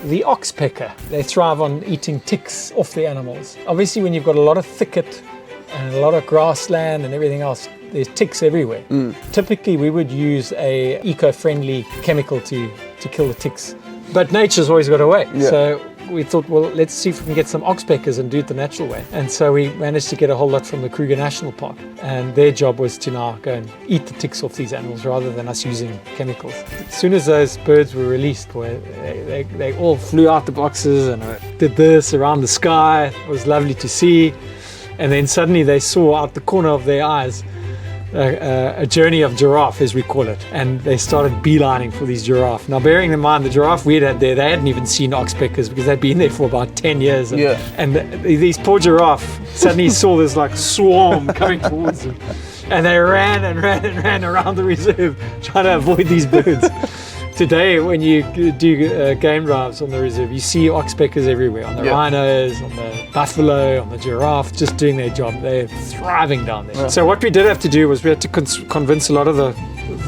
The oxpecker, they thrive on eating ticks off the animals. Obviously, when you've got a lot of thicket and a lot of grassland and everything else, there's ticks everywhere. Typically, we would use a eco-friendly chemical to kill the ticks, but nature's always got a way. So we thought, well, let's see if we can get some oxpeckers and do it the natural way. And so we managed to get a whole lot from the Kruger National Park, and their job was to now go and eat the ticks off these animals rather than us using chemicals. As soon as those birds were released, boy, they all flew out the boxes and did this around the sky. It was lovely to see. And then suddenly they saw out the corner of their eyes a journey of giraffe, as we call it, and they started beelining for these giraffe. Now, bearing in mind the giraffe we had there, they hadn't even seen oxpeckers because they'd been there for about 10 years. And these poor giraffe suddenly saw this like swarm coming towards them, and they ran and ran and ran around the reserve trying to avoid these birds. Today, when you do game drives on the reserve, you see oxpeckers everywhere, on the rhinos, on the buffalo, on the giraffe, just doing their job. They're thriving down there. So what we did have to do was we had to convince a lot of the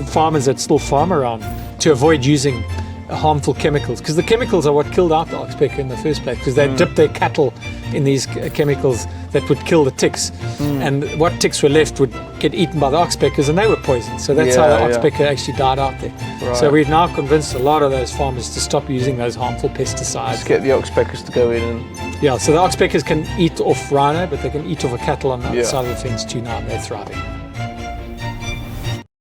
farmers that still farm around to avoid using harmful chemicals, because the chemicals are what killed out the oxpecker in the first place, because they dipped their cattle in these chemicals that would kill the ticks, and what ticks were left would get eaten by the oxpeckers, and they were poisoned. So that's how the oxpecker actually died out there. So we've now convinced a lot of those farmers to stop using those harmful pesticides. Just get the oxpeckers to go in and... So the oxpeckers can eat off rhino, but they can eat off a cattle on the other side of the fence too now, and they're thriving.